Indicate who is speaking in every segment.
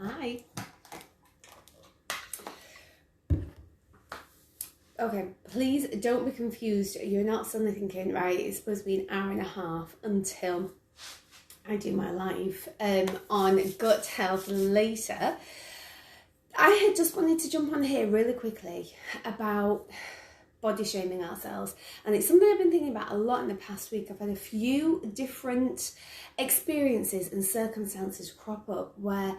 Speaker 1: Hi. Okay, please don't be confused. You're not suddenly thinking, right, it's supposed to be an hour and a half until I do my live on gut health later. I had just wanted to jump on here really quickly about body shaming ourselves, and it's something I've been thinking about a lot in the past week. I've had a few different experiences and circumstances crop up where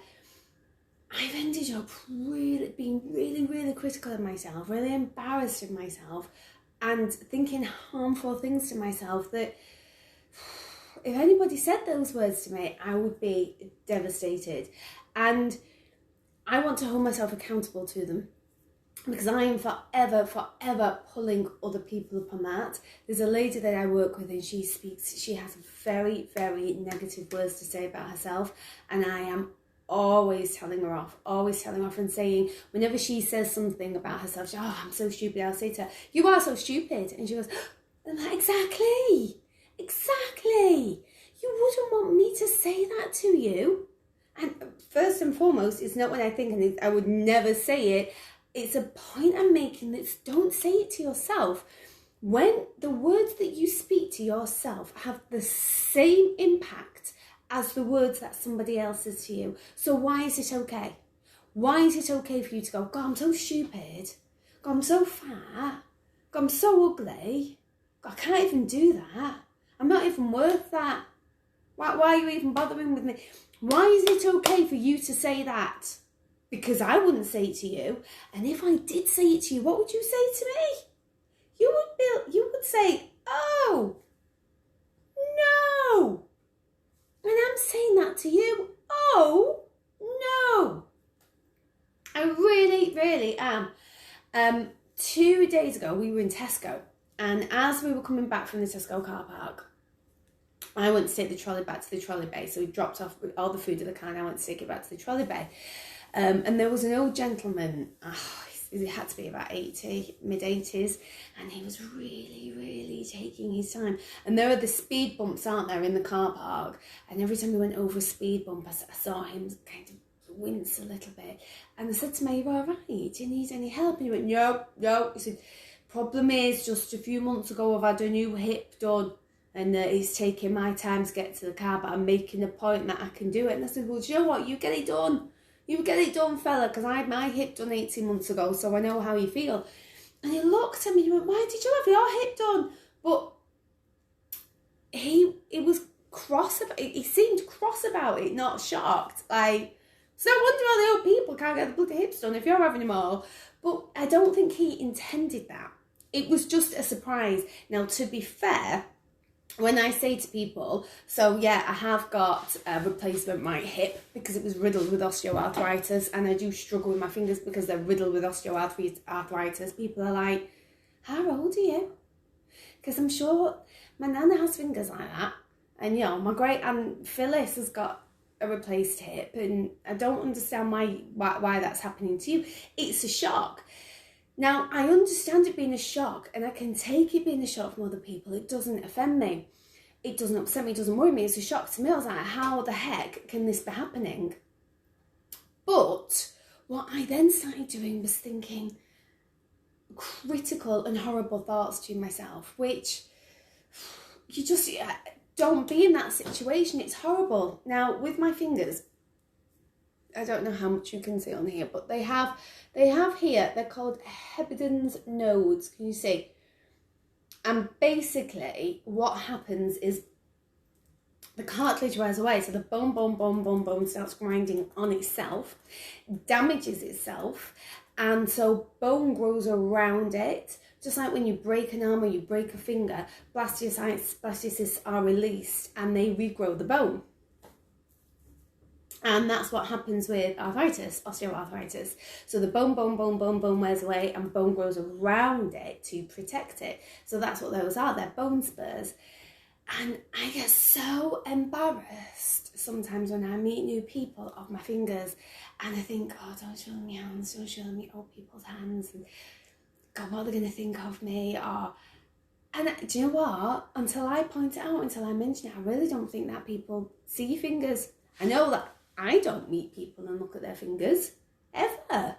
Speaker 1: I've ended up being really critical of myself, really embarrassed of myself, and thinking harmful things to myself that if anybody said those words to me, I would be devastated. And I want to hold myself accountable to them, because I am forever pulling other people upon that. There's a lady that I work with, and she has very negative words to say about herself, and I am always telling her off and saying, whenever she says something about herself, I'm so stupid, I'll say to her, you are so stupid. And she goes, I'm like, exactly. You wouldn't want me to say that to you. And first and foremost, it's not what I think, and I would never say it. It's a point I'm making that don't say it to yourself. When the words that you speak to yourself have the same impact as the words that somebody else says to you. So why is it okay? Why is it okay for you to go, God, I'm so stupid. God, I'm so fat. God, I'm so ugly. God, I can't even do that. I'm not even worth that. Why are you even bothering with me? Why is it okay for you to say that? Because I wouldn't say it to you. And if I did say it to you, what would you say to me? You would say, oh, no. And I'm saying that to you. Oh, no. I really am. 2 days ago, we were in Tesco. And as we were coming back from the Tesco car park, I went to take the trolley back to the trolley bay. So we dropped off all the food in the car, and I went to take it back to the trolley bay. And there was an old gentleman, he had to be about 80, mid-80s, and he was really taking his time. And there are the speed bumps, aren't there, in the car park? And every time we went over a speed bump, I saw him kind of wince a little bit. And I said to him, are you all right? Do you need any help? And he went, no. He said, problem is, just a few months ago, I've had a new hip done. And it's taking my time to get to the car, but I'm making a point that I can do it. And I said, well, do you know what? You get it done. You get it done, fella, because I had my hip done 18 months ago, so I know how you feel. And he looked at me and he went, why did you have your hip done? But he was cross about it. He seemed cross about it, not shocked. Like, so I wonder why the old people can't get the bloody hips done if you're having them all. But I don't think he intended that. It was just a surprise. Now, to be fair, when I say to people, so yeah, I have got a replacement right hip because it was riddled with osteoarthritis, and I do struggle with my fingers because they're riddled with osteoarthritis. People are like, how old are you? Because I'm sure my nana has fingers like that. And, my great aunt Phyllis has got a replaced hip, and I don't understand why that's happening to you. It's a shock. Now, I understand it being a shock, and I can take it being a shock from other people. It doesn't offend me. It doesn't upset me. It doesn't worry me. It's a shock to me. I was like, how the heck can this be happening? But what I then started doing was thinking critical and horrible thoughts to myself, which you just don't be in that situation. It's horrible. Now, with my fingers, I don't know how much you can see on here, but they have here, they're called Hebden's nodes. Can you see? And basically what happens is the cartilage wears away, so the bone starts grinding on itself, damages itself, and so bone grows around it. Just like when you break an arm or you break a finger, blastocysts are released and they regrow the bone. And that's what happens with arthritis, osteoarthritis. So the bone wears away and bone grows around it to protect it. So that's what those are, they're bone spurs. And I get so embarrassed sometimes when I meet new people of my fingers, and I think, oh, don't show me hands, don't show me old people's hands, and God, what are they going to think of me? And do you know what? Until I point it out, until I mention it, I really don't think that people see fingers. I know that I don't meet people and look at their fingers, ever.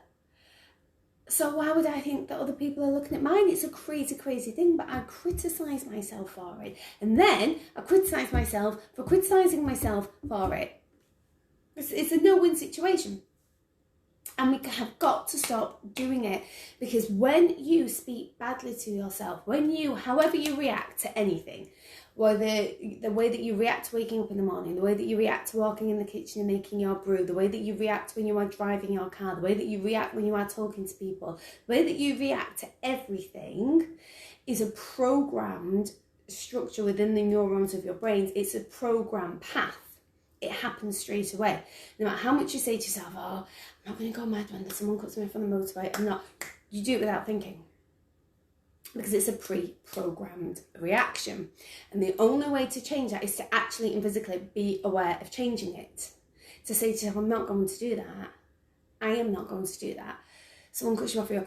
Speaker 1: So why would I think that other people are looking at mine? It's a crazy, crazy thing, but I criticise myself for it. And then I criticise myself for criticising myself for it. It's a no-win situation. And we have got to stop doing it, because when you speak badly to yourself, however you react to anything, whether the way that you react to waking up in the morning, the way that you react to walking in the kitchen and making your brew, the way that you react when you are driving your car, the way that you react when you are talking to people, the way that you react to everything is a programmed structure within the neurons of your brains. It's a programmed path. It happens straight away. No matter how much you say to yourself, oh, I'm not going to go mad when someone cuts me off on the motorway. You do it without thinking. Because it's a pre-programmed reaction. And the only way to change that is to actually and physically be aware of changing it. To say to yourself, I'm not going to do that. I am not going to do that. Someone cuts you off, you go,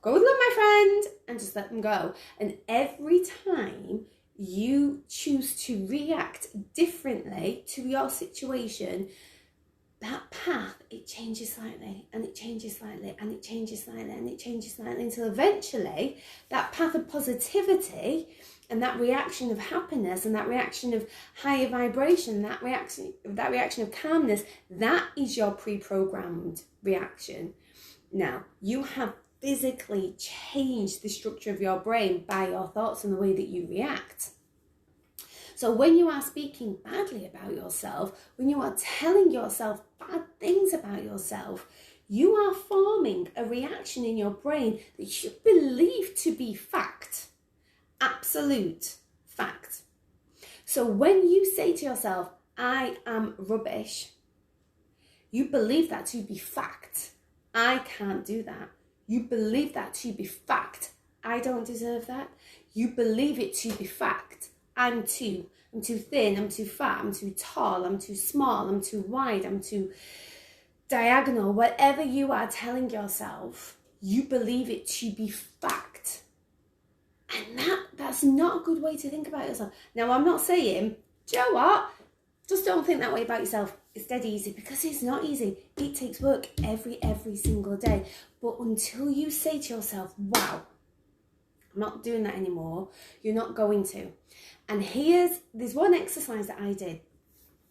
Speaker 1: go with love, my friend, and just let them go. And every time you choose to react differently to your situation, that path, it changes slightly, and it changes slightly, and it changes slightly, and it changes slightly, until eventually that path of positivity and that reaction of happiness and that reaction of higher vibration, that reaction of calmness, that is your pre-programmed reaction. Now, you have physically changed the structure of your brain by your thoughts and the way that you react. So when you are speaking badly about yourself, when you are telling yourself bad things about yourself, you are forming a reaction in your brain that you believe to be fact. Absolute fact. So when you say to yourself, I am rubbish, you believe that to be fact. I can't do that. You believe that to be fact. I don't deserve that. You believe it to be fact. I'm too thin, I'm too fat, I'm too tall, I'm too small, I'm too wide, I'm too diagonal. Whatever you are telling yourself, you believe it to be fact. And that's not a good way to think about yourself. Now, I'm not saying, do you know what? Just don't think that way about yourself. It's dead easy, because it's not easy. It takes work every single day. But until you say to yourself, wow, I'm not doing that anymore, you're not going to. And there's one exercise that I did,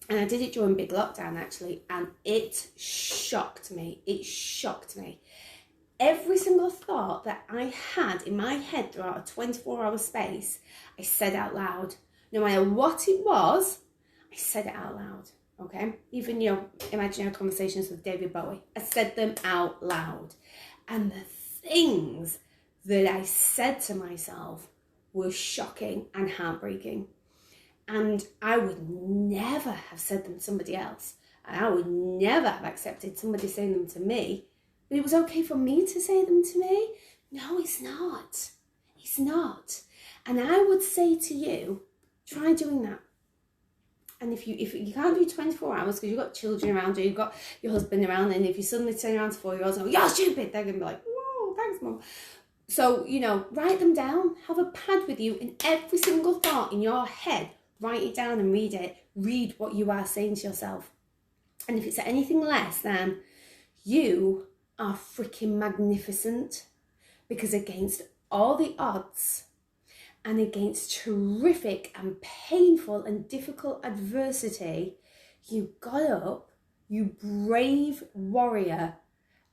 Speaker 1: and I did it during big lockdown actually, and it shocked me. It shocked me. Every single thought that I had in my head throughout a 24-hour space, I said out loud. No matter what it was, I said it out loud, okay? Even, imaginary conversations with David Bowie, I said them out loud. And the things that I said to myself were shocking and heartbreaking. And I would never have said them to somebody else. And I would never have accepted somebody saying them to me. But it was okay for me to say them to me? No, it's not. It's not. And I would say to you, try doing that. And if you can't do 24 hours because you've got children around you, you've got your husband around, and if you suddenly turn around to 4-year-olds and go, you're stupid, they're going to be like, whoa, thanks, Mum. So, write them down. Have a pad with you, and every single thought in your head, write it down and read it. Read what you are saying to yourself. And if it's anything less than, you are freaking magnificent, because against all the odds and against terrific and painful and difficult adversity, you got up, you brave warrior,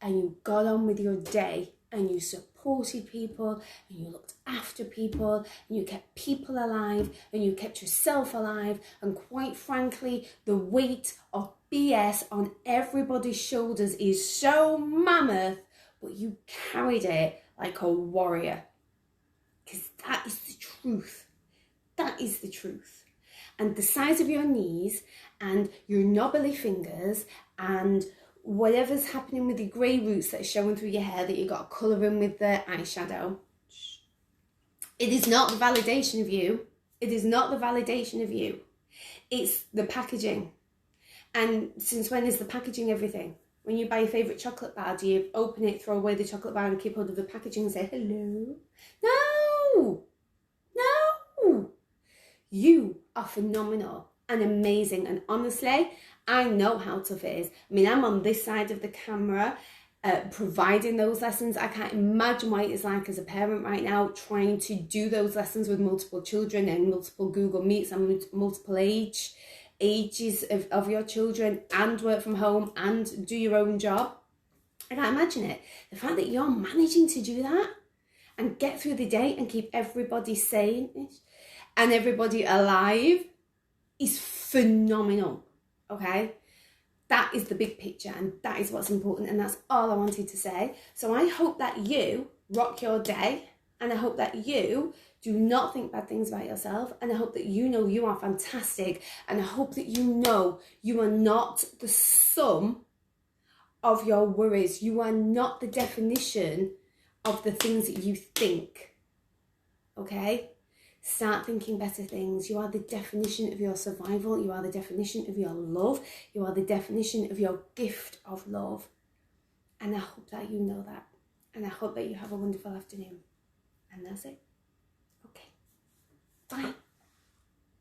Speaker 1: and you got on with your day, and you supported people, and you looked after people, and you kept people alive, and you kept yourself alive. And quite frankly, the weight of BS on everybody's shoulders is so mammoth, but you carried it like a warrior. Because that is the truth. That is the truth. And the size of your knees and your knobbly fingers and whatever's happening with the grey roots that are showing through your hair that you got to colour in with the eyeshadow, it is not the validation of you. It is not the validation of you. It's the packaging. And since when is the packaging everything? When you buy your favourite chocolate bar, do you open it, throw away the chocolate bar and keep hold of the packaging and say, hello? No! No! You are phenomenal. and amazing. And honestly, I know how tough it is. I mean, I'm on this side of the camera providing those lessons. I can't imagine what it's like as a parent right now, trying to do those lessons with multiple children and multiple Google Meets and multiple ages of your children, and work from home and do your own job. I can't imagine it. The fact that you're managing to do that and get through the day and keep everybody sane and everybody alive is phenomenal, okay? That is the big picture, and that is what's important, and that's all I wanted to say. So I hope that you rock your day, and I hope that you do not think bad things about yourself, and I hope that you know you are fantastic, and I hope that you know you are not the sum of your worries. You are not the definition of the things that you think, okay? Start thinking better things. You are the definition of your survival. You are the definition of your love. You are the definition of your gift of love. And I hope that you know that. And I hope that you have a wonderful afternoon. And that's it. Okay. Bye.